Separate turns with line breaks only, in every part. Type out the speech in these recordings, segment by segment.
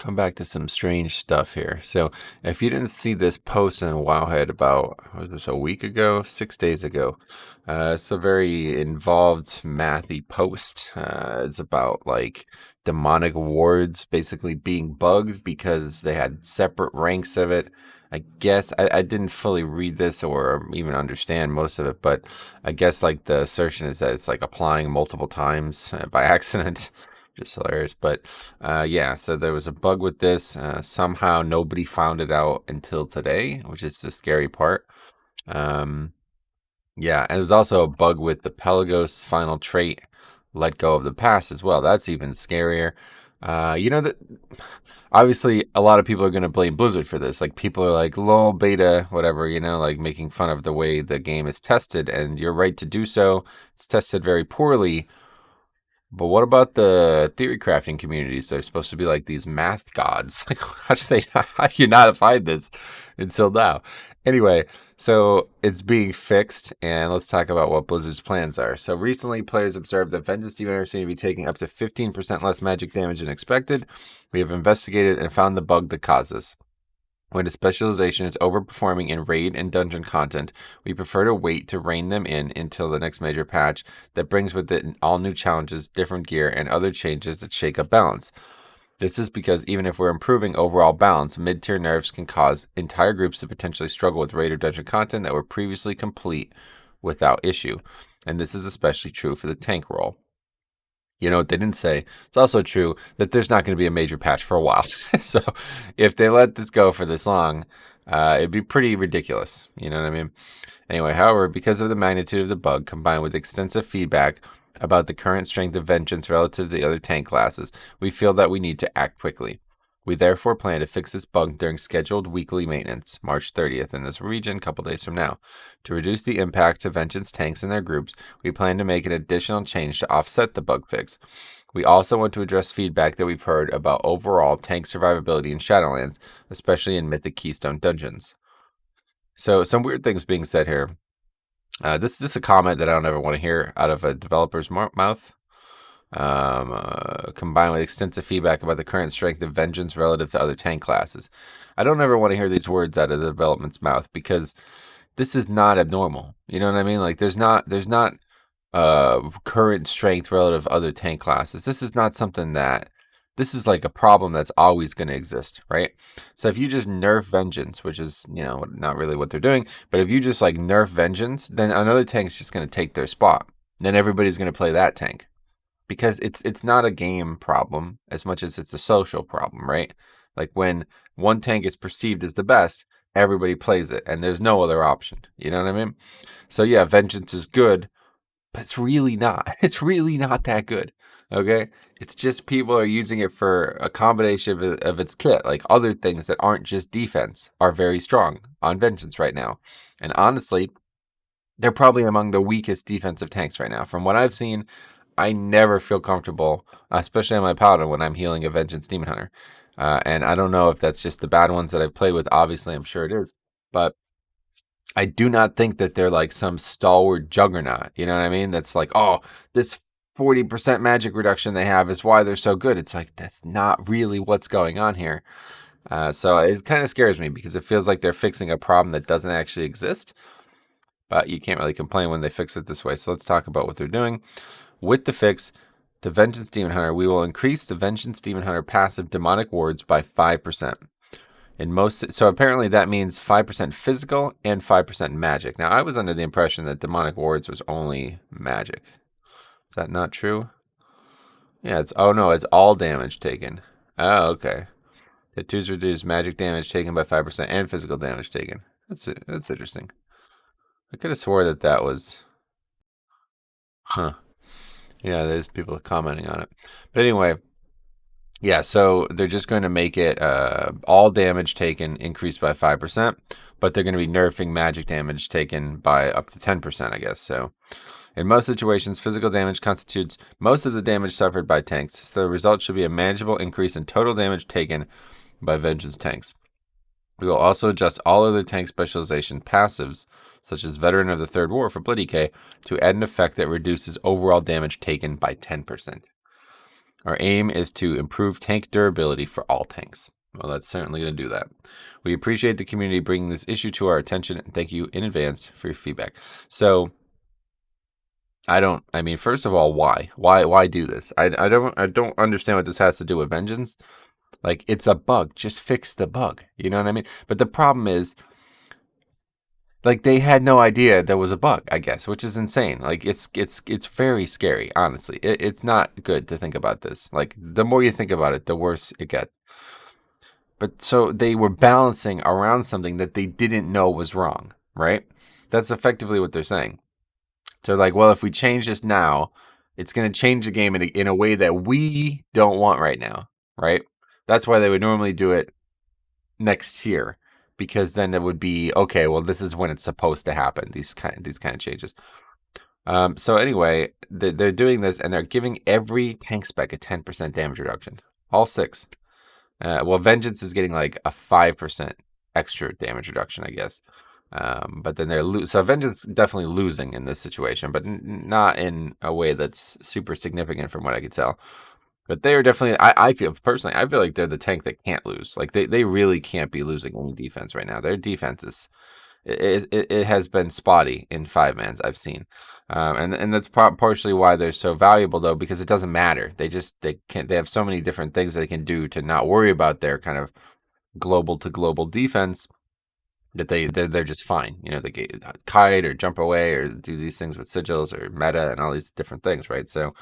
Come back to some strange stuff here. So, if you didn't see this post in Wowhead about, what was this, a week ago, 6 days ago? It's a very involved mathy post. It's about like demonic wards basically being bugged because they had separate ranks of it. I guess I didn't fully read this or even understand most of it, but I guess like the assertion is that it's like applying multiple times by accident. Just hilarious. But yeah, so there was a bug with this. Somehow nobody found it out until today, which is the scary part. Um, yeah, and there's also a bug with the Pelagos final trait, let go of the past as well. That's even scarier. That obviously a lot of people are going to blame Blizzard for this. Like people are like, lol, beta, whatever, like making fun of the way the game is tested. And you're right to do so. It's tested very poorly. But what about the theory crafting communities? They're supposed to be like these math gods. Like, how do you not find this until now? Anyway, so it's being fixed, and let's talk about what Blizzard's plans are. So recently, players observed that Vengeance Demon Hunter seem to be taking up to 15% less magic damage than expected. We have investigated and found the bug that causes. When a specialization is overperforming in raid and dungeon content, we prefer to wait to rein them in until the next major patch that brings with it all new challenges, different gear, and other changes that shake up balance. This is because even if we're improving overall balance, mid-tier nerfs can cause entire groups to potentially struggle with raid or dungeon content that were previously complete without issue. And this is especially true for the tank role. You know what they didn't say? It's also true that there's not going to be a major patch for a while. So if they let this go for this long, it'd be pretty ridiculous. You know what I mean? Anyway, however, because of the magnitude of the bug combined with extensive feedback about the current strength of Vengeance relative to the other tank classes, we feel that we need to act quickly. We therefore plan to fix this bug during scheduled weekly maintenance, March 30th, in this region, a couple days from now. To reduce the impact to Vengeance tanks and their groups, we plan to make an additional change to offset the bug fix. We also want to address feedback that we've heard about overall tank survivability in Shadowlands, especially in Mythic Keystone dungeons. So, some weird things being said here. This is a comment that I don't ever want to hear out of a developer's mouth. Combined with extensive feedback about the current strength of Vengeance relative to other tank classes. I don't ever want to hear these words out of the development's mouth because this is not abnormal. You know what I mean? Like there's not current strength relative to other tank classes. This is like a problem that's always going to exist, right? So if you just nerf Vengeance, which is, not really what they're doing, but if you just like nerf Vengeance, then another tank's just going to take their spot. Then everybody's going to play that tank. Because it's not a game problem as much as it's a social problem, right? Like when one tank is perceived as the best, everybody plays it, and there's no other option. You know what I mean? So yeah, Vengeance is good, but it's really not. It's really not that good. Okay, it's just people are using it for a combination of its kit. Like other things that aren't just defense are very strong on Vengeance right now, and honestly, they're probably among the weakest defensive tanks right now. From what I've seen, I never feel comfortable, especially on my Paladin, when I'm healing a Vengeance Demon Hunter. And I don't know if that's just the bad ones that I've played with. Obviously, I'm sure it is. But I do not think that they're like some stalwart juggernaut. You know what I mean? That's like, oh, this 40% magic reduction they have is why they're so good. It's like, that's not really what's going on here. So it kind of scares me because it feels like they're fixing a problem that doesn't actually exist. But you can't really complain when they fix it this way. So let's talk about what they're doing. With the fix to Vengeance Demon Hunter, we will increase the Vengeance Demon Hunter passive demonic wards by 5%. So apparently that means 5% physical and 5% magic. Now, I was under the impression that demonic wards was only magic. Is that not true? Yeah, it's all damage taken. Oh, okay. The twos reduce magic damage taken by 5% and physical damage taken. That's interesting. I could have swore that was... Huh. Yeah, there's people commenting on it. But anyway, yeah, so they're just going to make it all damage taken increased by 5%, but they're going to be nerfing magic damage taken by up to 10%, I guess. So in most situations, physical damage constitutes most of the damage suffered by tanks. So the result should be a manageable increase in total damage taken by Vengeance tanks. We will also adjust all other tank specialization passives, such as Veteran of the Third War for Bloody K, to add an effect that reduces overall damage taken by 10%. Our aim is to improve tank durability for all tanks. Well, that's certainly going to do that. We appreciate the community bringing this issue to our attention, and thank you in advance for your feedback. So, I mean, first of all, why? Why do this? I don't understand what this has to do with vengeance. Like, it's a bug. Just fix the bug. You know what I mean? But the problem is, like, they had no idea there was a bug, I guess, which is insane. Like, it's very scary, honestly. It's not good to think about this. Like, the more you think about it, the worse it gets. But so they were balancing around something that they didn't know was wrong, right? That's effectively what they're saying. So, like, well, if we change this now, it's going to change the game in a way that we don't want right now, right? That's why they would normally do it next year, because then it would be okay. Well, this is when it's supposed to happen. These kind of changes. So anyway, they're doing this, and they're giving every tank spec a 10% damage reduction, all six. Well, Vengeance is getting like a 5% extra damage reduction, I guess. But then so Vengeance definitely losing in this situation, but not in a way that's super significant from what I could tell. But they are definitely. I feel personally, I feel like they're the tank that can't lose. Like they really can't be losing any defense right now. Their defense is it has been spotty in 5-mans I've seen, and that's partially why they're so valuable though, because it doesn't matter. They have so many different things they can do to not worry about their kind of global to global defense that they're just fine. You know, they get kite or jump away or do these things with sigils or meta and all these different things, right? So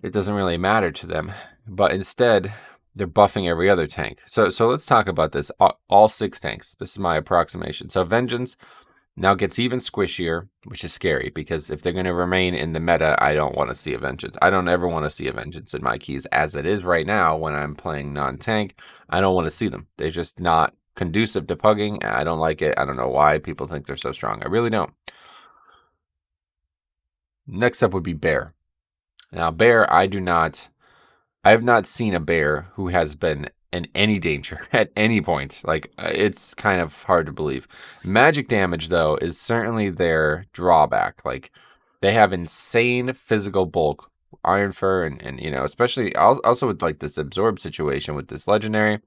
it doesn't really matter to them, but instead they're buffing every other tank. So let's talk about this. All 6 tanks. This is my approximation. So Vengeance now gets even squishier, which is scary because if they're going to remain in the meta, I don't want to see a Vengeance. I don't ever want to see a Vengeance in my keys as it is right now when I'm playing non-tank. I don't want to see them. They're just not conducive to pugging. I don't like it. I don't know why people think they're so strong. I really don't. Next up would be Bear. Now, Bear, I have not seen a bear who has been in any danger at any point. Like, it's kind of hard to believe. Magic damage, though, is certainly their drawback. Like, they have insane physical bulk, Iron Fur, and you know, especially also with like this absorb situation with this legendary,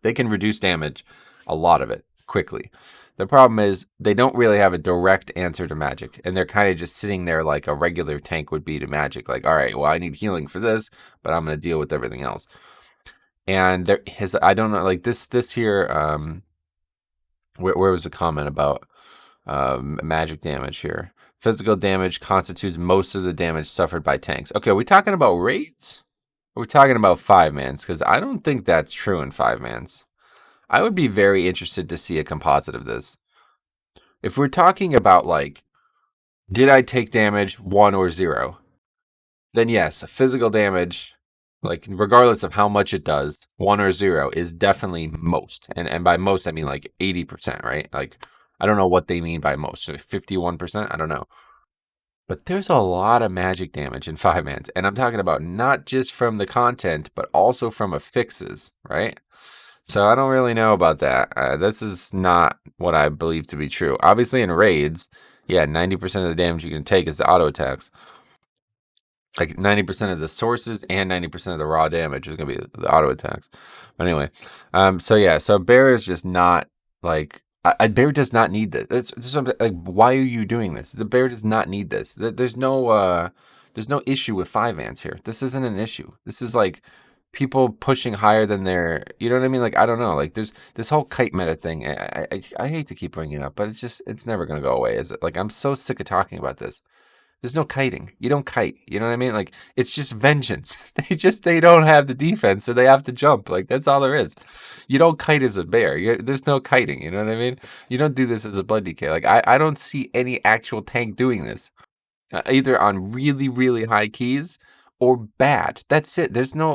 they can reduce damage, a lot of it, quickly. The problem is they don't really have a direct answer to magic, and they're kind of just sitting there like a regular tank would be to magic. Like, all right, well, I need healing for this, but I'm going to deal with everything else. And I don't know, like this here. Where was the comment about magic damage here? Physical damage constitutes most of the damage suffered by tanks. Okay, are we talking about raids? Or are we talking about 5-mans? Because I don't think that's true in 5-mans. I would be very interested to see a composite of this. If we're talking about like, did I take damage 1 or 0? Then yes, physical damage, like regardless of how much it does, 1 or 0 is definitely most. And by most I mean like 80%, right? Like I don't know what they mean by most. So 51%, I don't know. But there's a lot of magic damage in 5-mans, and I'm talking about not just from the content, but also from affixes, right? So I don't really know about that. This is not what I believe to be true. Obviously, in raids, yeah, 90% of the damage you can take is the auto attacks. Like 90% of the sources and 90% of the raw damage is going to be the auto attacks. But anyway, so yeah, so Bear is just not like Bear does not need this. It's like, why are you doing this? The Bear does not need this. There's no issue with 5-mans here. This isn't an issue. This is like people pushing higher than their, you know what I mean? Like, I don't know. Like, there's this whole kite meta thing. I hate to keep bringing it up, but it's never gonna go away, is it? Like, I'm so sick of talking about this. There's no kiting. You don't kite. You know what I mean? Like, it's just vengeance. They don't have the defense, so they have to jump. Like, that's all there is. You don't kite as a bear. There's no kiting. You know what I mean? You don't do this as a blood DK. Like, I don't see any actual tank doing this. Either on really, really high keys or bad. That's it. There's no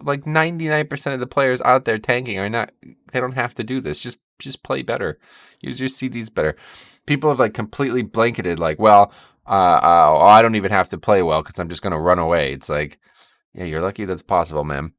like 99% of the players out there tanking are not, they don't have to do this. Just play better. Use your CDs better. People have like completely blanketed like, well, I don't even have to play well because I'm just going to run away. It's like, yeah, you're lucky that's possible, man.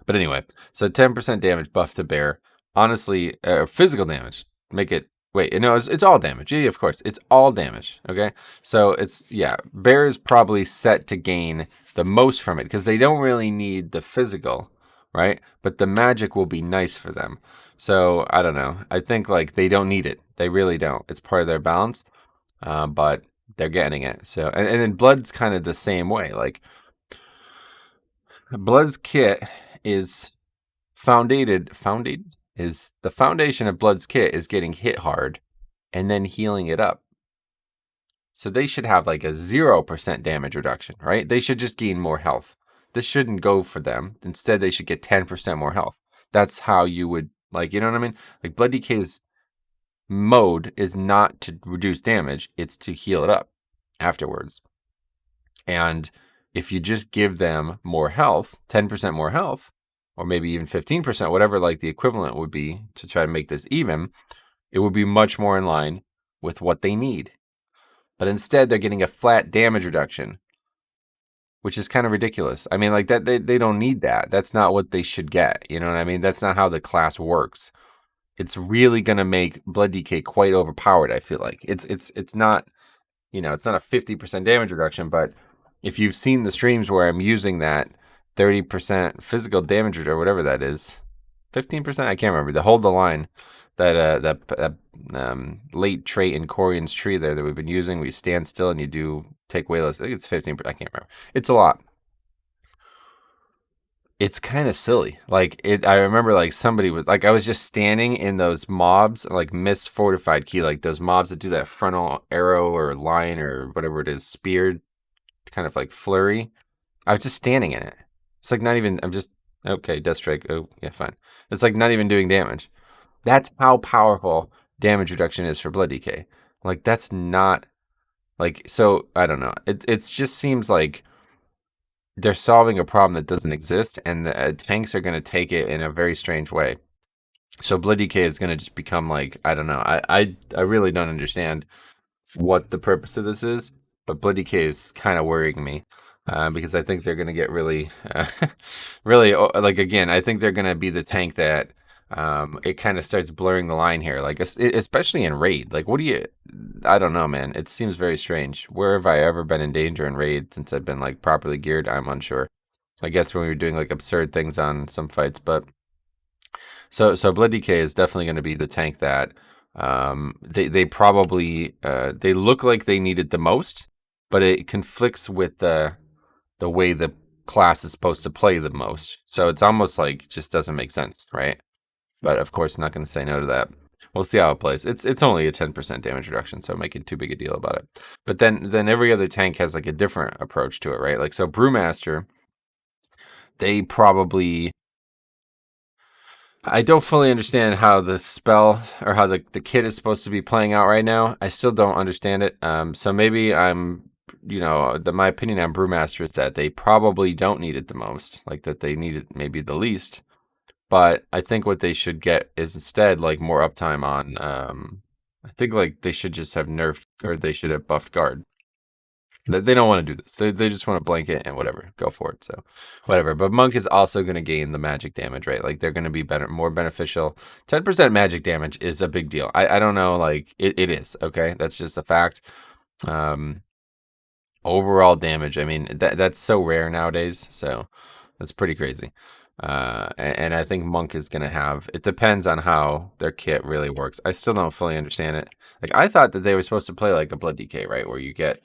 But anyway, so 10% damage buff to bear. Honestly, physical damage. Make it Wait, no, it's all damage. Yeah, of course. It's all damage. Okay. So yeah, bear is probably set to gain the most from it because they don't really need the physical, right? But the magic will be nice for them. So I don't know. I think like they don't need it. They really don't. It's part of their balance, but they're getting it. So and then blood's kind of the same way. Like blood's kit is founded is the foundation of blood's kit is getting hit hard and then healing it up. So they should have like a 0% damage reduction, right? They should just gain more health. This shouldn't go for them. Instead, they should get 10% more health. That's how you would, like, you know what I mean? Like, Blood DK's mode is not to reduce damage, it's to heal it up afterwards. And if you just give them more health, 10% more health, or maybe even 15%, whatever like the equivalent would be to try to make this even, it would be much more in line with what they need. But instead, they're getting a flat damage reduction, which is kind of ridiculous. I mean, like that they don't need that. That's not what they should get. You know what I mean? That's not how the class works. It's really gonna make Blood DK quite overpowered. I feel like it's not, you know, it's not a 50% damage reduction, but if you've seen the streams where I'm using that 30% physical damage or whatever that is, 15%, I can't remember. The hold the line, that late trait in Corian's tree there that we've been using, where you stand still and you do take way less. I think it's 15%. I can't remember. It's a lot. It's kind of silly. Like I remember like somebody was like, I was just standing in those mobs, like Miss Fortified Key, like those mobs that do that frontal arrow or line or whatever it is, speared, kind of like flurry. I was just standing in it. It's like not even, I'm just, okay, Death Strike. Oh, yeah, fine. It's like not even doing damage. That's how powerful damage reduction is for Blood DK. Like, that's not, like, so, I don't know. It just seems like they're solving a problem that doesn't exist, and the tanks are going to take it in a very strange way. So Blood DK is going to just become like, I don't know. I really don't understand what the purpose of this is, but Blood DK is kind of worrying me. Because I think they're going to get really, really, like, again, I think they're going to be the tank that it kind of starts blurring the line here, like, especially in raid. Like, what do you, I don't know, man. It seems very strange. Where have I ever been in danger in raid since I've been, like, properly geared? I'm unsure. I guess when we were doing, like, absurd things on some fights, but so Blood DK is definitely going to be the tank that they probably, they look like they need it the most, but it conflicts with the way the class is supposed to play the most. So it's almost like it just doesn't make sense, right? But of course, I'm not going to say no to that. We'll see how it plays. It's only a 10% damage reduction, so making too big a deal about it. But then every other tank has like a different approach to it, right? Like so Brewmaster, they probably, I don't fully understand how the spell or how the kit is supposed to be playing out right now. I still don't understand it. So maybe I'm, you know, my opinion on Brewmaster is that they probably don't need it the most, like that they need it maybe the least. But I think what they should get is instead like more uptime on. I think like they should just have nerfed or they should have buffed guard. They don't want to do this. They just want to blanket and whatever, go for it. So whatever. But Monk is also going to gain the magic damage, right? Like they're going to be better, more beneficial. 10% magic damage is a big deal. I don't know, like it is. Okay, that's just a fact. Overall damage. I mean that's so rare nowadays. So that's pretty crazy. And I think Monk is going to have, it depends on how their kit really works. I still don't fully understand it. Like I thought that they were supposed to play like a Blood DK, right? Where you get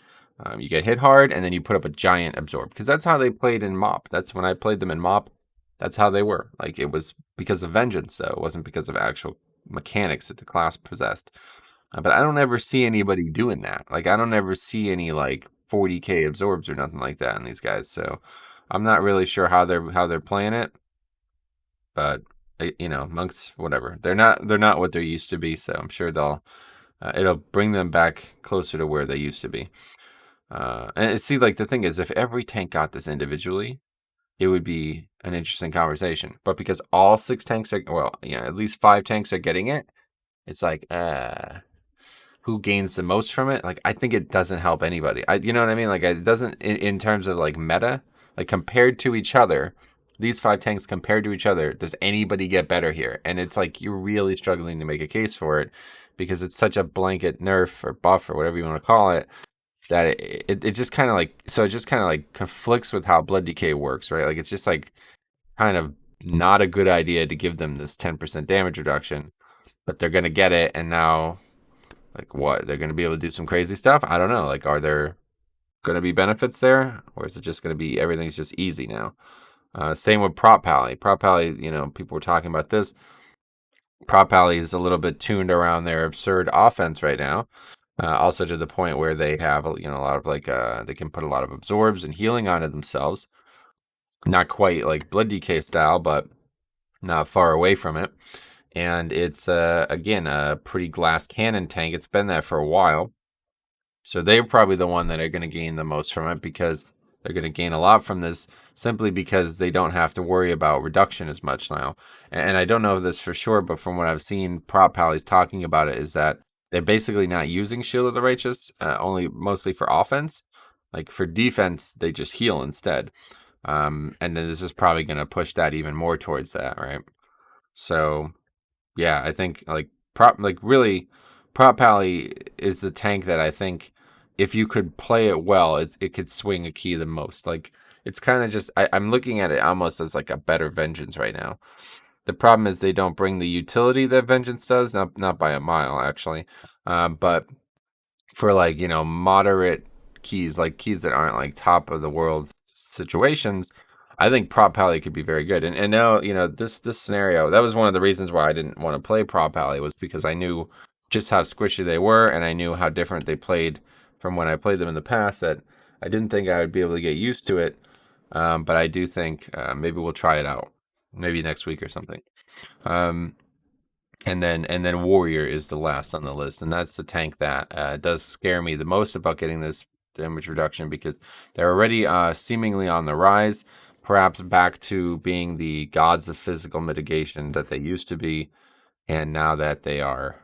hit hard and then you put up a giant absorb, because that's how they played in MOP. That's when I played them in MOP. That's how they were. Like it was because of vengeance, though. It wasn't because of actual mechanics that the class possessed. But I don't ever see anybody doing that. Like I don't ever see any like 40k absorbs or nothing like that in these guys. So I'm not really sure how they're playing it. But you know, monks, whatever. They're not what they used to be. So I'm sure it'll bring them back closer to where they used to be. And see, like the thing is, if every tank got this individually, it would be an interesting conversation. But because all 6 tanks are, well, yeah, at least 5 tanks are getting it, it's like, who gains the most from it? Like, I think it doesn't help anybody. You know what I mean? Like, it doesn't in terms of like meta, like compared to each other. These 5 tanks compared to each other, does anybody get better here? And it's like you're really struggling to make a case for it because it's such a blanket nerf or buff or whatever you want to call it that it just kind of like so it just kind of like conflicts with how blood decay works, right? Like it's just like kind of not a good idea to give them this 10% damage reduction, but they're gonna get it, and now like what? They're gonna be able to do some crazy stuff? I don't know. Like, are there gonna be benefits there, or is it just gonna be everything's just easy now? Same with Prop Pally. Prop Pally, people were talking about this. Prop Pally is a little bit tuned around their absurd offense right now. Also to the point where they have, a lot of like, they can put a lot of absorbs and healing onto themselves. Not quite like Blood Decay style, but not far away from it. And it's, again, a pretty glass cannon tank. It's been that for a while. So they're probably the one that are going to gain the most from it because they're going to gain a lot from this simply because they don't have to worry about reduction as much now. And I don't know this for sure, but from what I've seen, Prop Pally's talking about it is that they're basically not using Shield of the Righteous, only mostly for offense. Like for defense, they just heal instead. And then this is probably going to push that even more towards that, right? So yeah, I think really Prop Pally is the tank that I think if you could play it well, it could swing a key the most. Like it's kind of just I'm looking at it almost as like a better Vengeance right now. The problem is they don't bring the utility that Vengeance does, not by a mile actually, but for like moderate keys, like keys that aren't like top of the world situations, I think Prop Pally could be very good. And now this scenario, that was one of the reasons why I didn't want to play Prop Pally, was because I knew just how squishy they were, and I knew how different they played from when I played them in the past. That I didn't think I would be able to get used to it, but I do think maybe we'll try it out, maybe next week or something. And then Warrior is the last on the list, and that's the tank that does scare me the most about getting this damage reduction, because they're already seemingly on the rise, perhaps back to being the gods of physical mitigation that they used to be, and now that they're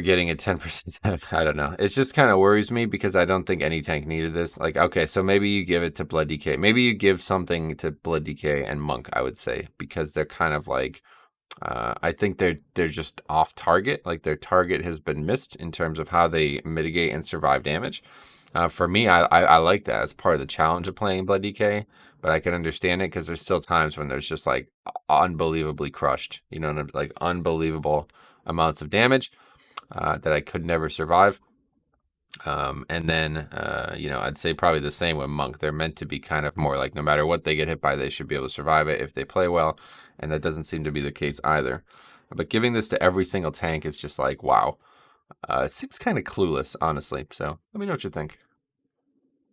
getting a 10%, I don't know. It just kind of worries me because I don't think any tank needed this. Like, okay, so maybe you give it to Blood Decay. Maybe you give something to Blood Decay and Monk, I would say, because they're kind of like, I think they're just off target. Like their target has been missed in terms of how they mitigate and survive damage. For me, I like that. It's part of the challenge of playing Blood Decay, but I can understand it because there's still times when there's just like unbelievably crushed, like unbelievable amounts of damage that I could never survive. And then, I'd say probably the same with Monk. They're meant to be kind of more like no matter what they get hit by, they should be able to survive it if they play well. And that doesn't seem to be the case either. But giving this to every single tank is just like, wow. It seems kind of clueless, honestly. So let me know what you think.